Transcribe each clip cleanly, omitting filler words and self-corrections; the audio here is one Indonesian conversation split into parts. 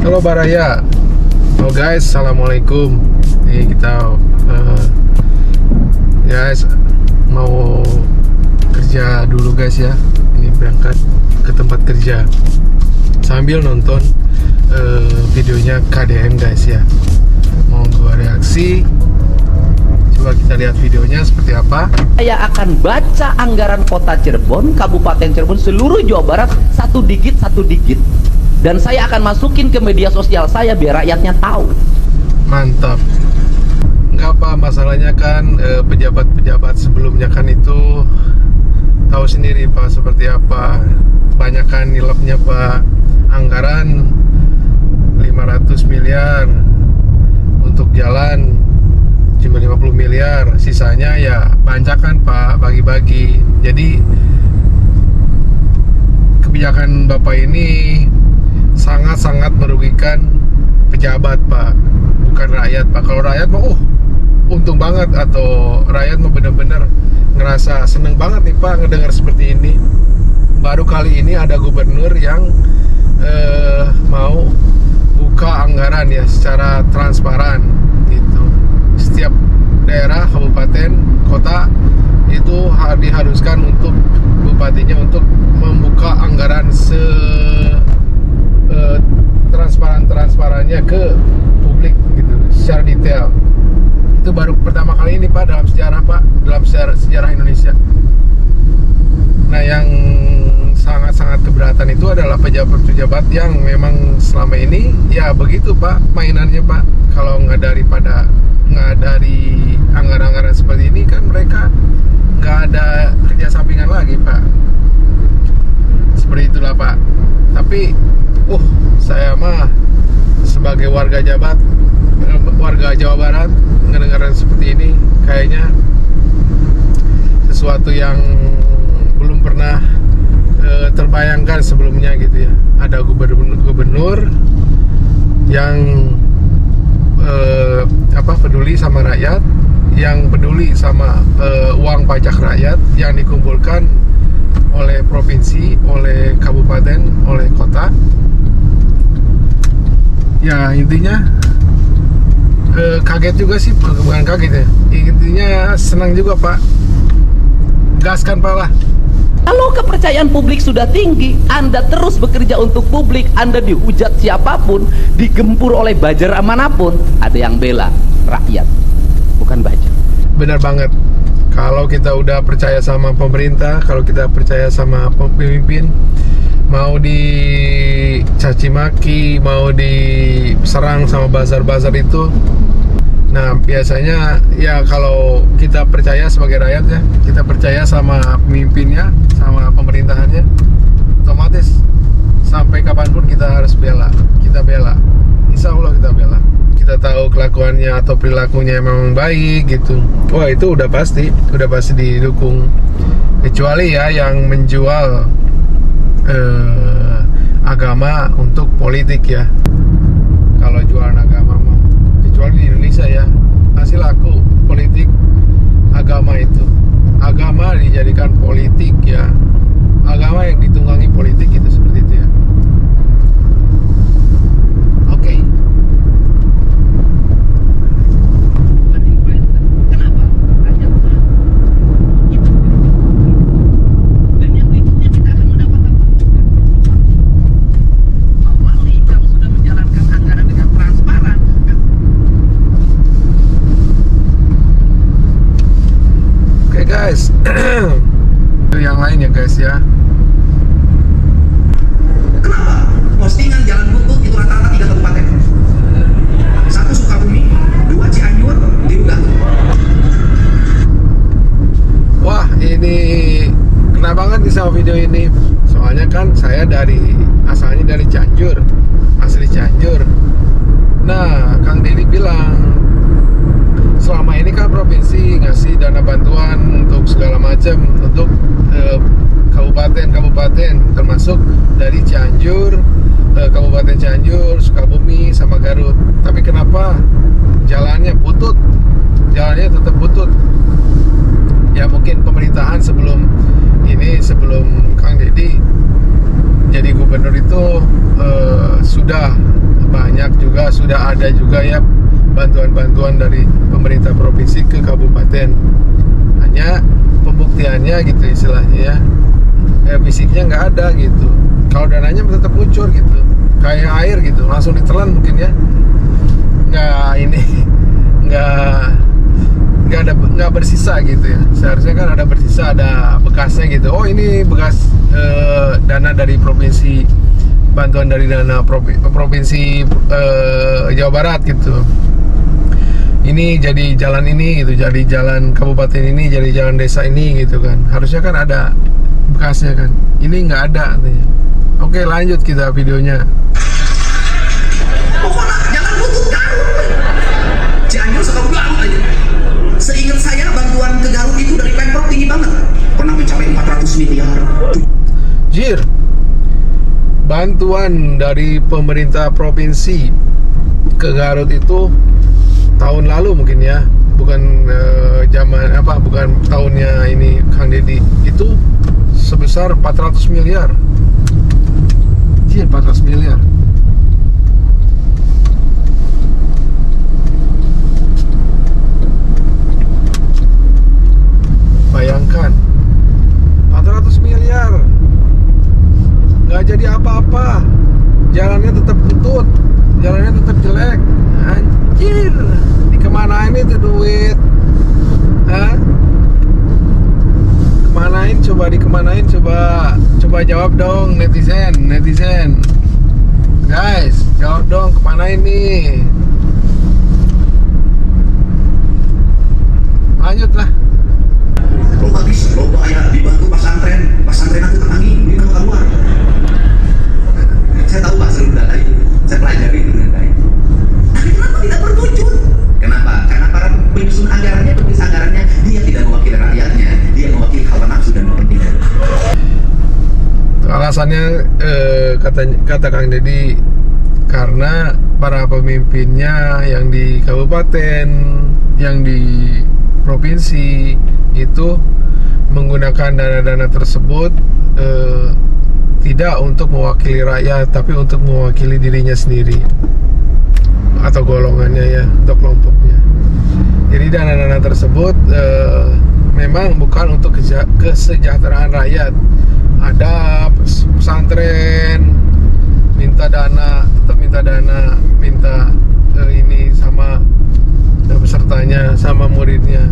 Halo Baraya. Halo guys, assalamualaikum. Nih kita guys mau kerja dulu guys ya. Ini berangkat ke tempat kerja sambil nonton videonya KDM guys ya. Mau gua reaksi. Coba kita lihat videonya seperti apa. Saya akan baca anggaran kota Cirebon, Kabupaten Cirebon, seluruh Jawa Barat satu digit. Dan saya akan masukin ke media sosial saya biar rakyatnya tahu. Mantap. Nggak apa, masalahnya kan pejabat-pejabat sebelumnya kan itu tahu sendiri Pak seperti apa. Banyak kan nilainya Pak. Anggaran 500 miliar untuk jalan, cuma 50 miliar, sisanya ya bancakan Pak, bagi-bagi. Jadi kebijakan Bapak ini sangat-sangat merugikan pejabat Pak, bukan rakyat Pak. Kalau rakyat mah untung banget, atau rakyat mah bener-bener ngerasa seneng banget nih Pak ngedengar seperti ini. Baru kali ini ada gubernur yang mau buka anggaran ya secara transparan gitu. Setiap daerah, kabupaten, kota itu diharuskan untuk bupatinya untuk membuka anggaran transparannya ke publik gitu secara detail. Itu baru pertama kali ini Pak dalam sejarah Pak, dalam sejarah Indonesia. Nah, yang sangat-sangat keberatan itu adalah pejabat-pejabat yang memang selama ini ya begitu Pak mainannya Pak. Kalau nggak dari anggaran-anggaran seperti ini kan mereka nggak ada kerja sampingan lagi Pak. Seperti itulah Pak. Tapi saya mah sebagai warga Jawa Barat ngedengar seperti ini kayaknya sesuatu yang belum pernah terbayangkan sebelumnya gitu ya. Ada gubernur yang peduli sama rakyat, yang peduli sama uang pajak rakyat yang dikumpulkan oleh provinsi, oleh kabupaten, oleh kota. Ya intinya kaget juga sih, bukan kaget ya. Intinya senang juga Pak. Gaskan Pak lah. Kalau kepercayaan publik sudah tinggi, Anda terus bekerja untuk publik, Anda dihujat siapapun, digempur oleh bajar manapun, ada yang bela rakyat, bukan bajar. Benar banget. Kalau kita udah percaya sama pemerintah, kalau kita percaya sama pemimpin, mau dicaci maki, mau diserang sama bazar-bazar itu, nah biasanya ya kalau kita percaya sebagai rakyat ya, kita percaya sama pemimpinnya, sama pemerintahannya, otomatis sampai kapanpun kita harus bela, insya Allah kita bela. Kita tahu kelakuannya atau perilakunya memang baik gitu, wah itu udah pasti didukung. Kecuali ya yang menjual agama untuk politik ya. Kalau jualan agama mah, kecuali di Indonesia ya, masih laku politik agama itu. Agama dijadikan politik ya, agama yang ditunggangi politik itu, seperti itu ya. Oke. Guys, yang lain ya guys ya. Kenapa? Postingan jalan buntu itu rata-rata 3 kabupaten. 1 Sukabumi, 2 Cianjur, 5 Wah, ini kena banget nih sama video ini. Soalnya kan saya asalnya dari Cianjur, asli Cianjur. Nah, Kang Deddy bilang selama ini kan provinsi ngasih dana bantuan untuk segala macam untuk kabupaten termasuk dari Cianjur, Kabupaten Cianjur, Sukabumi sama Garut. Tapi kenapa jalannya tetap butut? Ya mungkin pemerintahan sebelum Kang Deddy jadi gubernur itu sudah banyak juga, sudah ada juga ya bantuan-bantuan dari pemerintah provinsi ke kabupaten. Hanya pembuktiannya gitu istilahnya ya, fisiknya nggak ada gitu. Kalau dananya tetap ngucur gitu, kayak air gitu, langsung ditelan mungkin ya. Nggak bersisa gitu ya. Seharusnya kan ada bersisa, ada bekasnya gitu. Oh ini bekas dana dari provinsi, bantuan dari dana provinsi Jawa Barat gitu. Ini jadi jalan ini gitu, jadi jalan kabupaten ini, jadi jalan desa ini gitu kan. Harusnya kan ada bekasnya kan. Ini nggak ada katanya. Oke, lanjut kita videonya. Pokoknya jangan butuh Garut. Cianjur suka Garut aja. Seingat saya bantuan ke Garut itu dari Pemprov tinggi banget. Pernah mencapai 400 miliar. Jir, bantuan dari pemerintah provinsi ke Garut itu tahun lalu mungkin ya, bukan bukan tahunnya ini Kang Deddy, itu sebesar 400 miliar. Jir, 400 miliar. Bayangkan 400 miliar nggak jadi apa-apa, jalannya tetap butut, jalannya tetap jelek. Anjir, dikemanain itu duit? Hah? Kemanain coba, dikemanain coba jawab dong netizen guys, jawab dong, kemanain nih? Lanjutlah. Loba bis, loba aya dibantu pesantren aku tenangi, duit aku keluar. Saya tahu bahasa Sunda itu, saya pelajari itu dengan baik. Tapi kenapa tidak berwujud? Kenapa? Karena para penyusun anggarannya, penulis anggarannya, dia tidak mewakili rakyatnya, dia mewakili hawa nafsu dan kepentingan. Alasannya kata Kang Deddy, karena para pemimpinnya yang di kabupaten, yang di provinsi itu menggunakan dana-dana tersebut tidak untuk mewakili rakyat, tapi untuk mewakili dirinya sendiri atau golongannya ya, atau kelompoknya. Jadi dana-dana tersebut memang bukan untuk kesejahteraan rakyat. Ada pesantren minta dana, tetap minta dana, minta ini sama pesertanya, sama muridnya.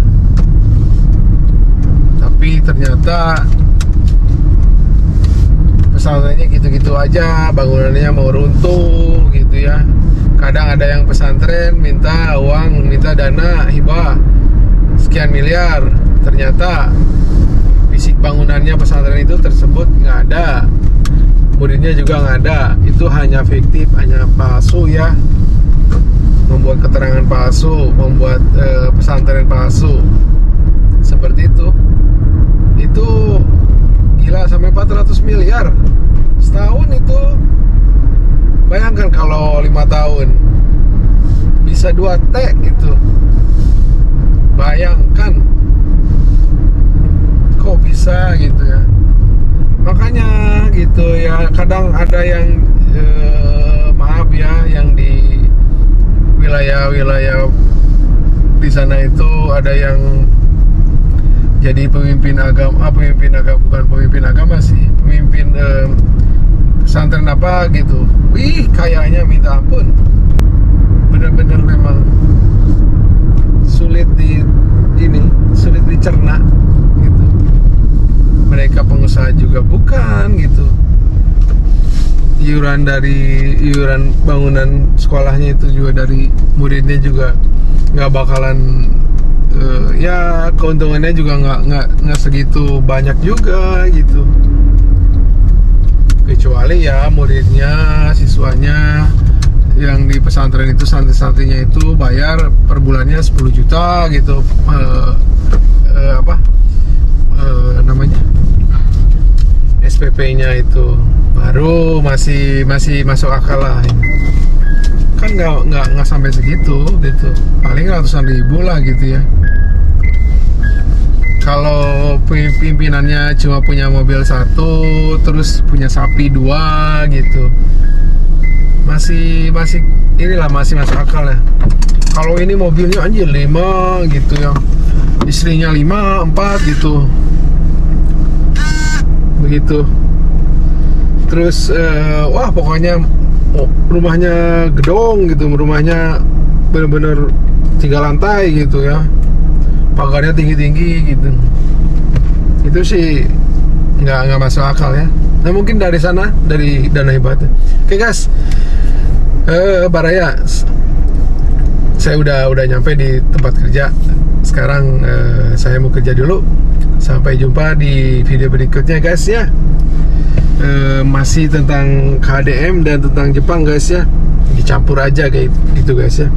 Tapi ternyata pesantrennya gitu-gitu aja, bangunannya mau runtuh gitu ya. Kadang ada yang pesantren minta uang, minta dana hibah sekian miliar, ternyata fisik bangunannya pesantren itu tersebut nggak ada, muridnya juga nggak ada. Itu hanya fiktif, hanya palsu ya, membuat keterangan palsu, membuat pesantren palsu seperti itu. Itu gila, sampai 400 miliar setahun itu. Bayangkan kalau 5 tahun bisa 2T gitu. Bayangkan kok bisa gitu ya. Makanya gitu ya, kadang ada yang maaf ya, yang di wilayah-wilayah di sana itu ada yang jadi pemimpin agama bukan pemimpin agama sih, pemimpin pesantren apa gitu. Wih, kayaknya minta ampun, bener-bener memang sulit dicerna gitu. Mereka pengusaha juga bukan gitu. Iuran bangunan sekolahnya itu juga dari muridnya juga nggak bakalan ya, keuntungannya juga nggak segitu banyak juga gitu. Kecuali ya muridnya, siswanya yang di pesantren itu, santri-santrinya itu bayar per bulannya 10 juta gitu, namanya SPP-nya itu baru masih masuk akal lah. Kan nggak sampai segitu gitu, paling ratusan ribu lah gitu ya. Kalau pimpinannya cuma punya mobil 1, terus punya sapi 2 gitu, masih inilah masih masuk akal ya. Kalau ini mobilnya anjir 5 gitu ya, istrinya 5, 4 gitu, begitu. Terus wah pokoknya rumahnya gedong gitu, rumahnya bener-bener 3 lantai gitu ya, pagarnya tinggi-tinggi gitu. Itu sih nggak masuk akal ya. Nah mungkin dari sana, dari Dana Hibahnya. Oke guys, Baraya, saya udah nyampe di tempat kerja. Sekarang saya mau kerja dulu. Sampai jumpa di video berikutnya guys ya. Masih tentang KDM dan tentang Jepang guys ya. Dicampur aja kayak gitu guys ya.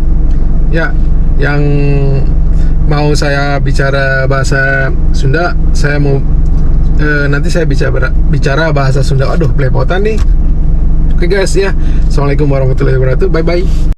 Ya, yang mau saya bicara bahasa Sunda, saya mau nanti saya bicara bahasa Sunda. Aduh, belepotan nih. Oke guys ya. Assalamualaikum warahmatullahi wabarakatuh. Bye bye.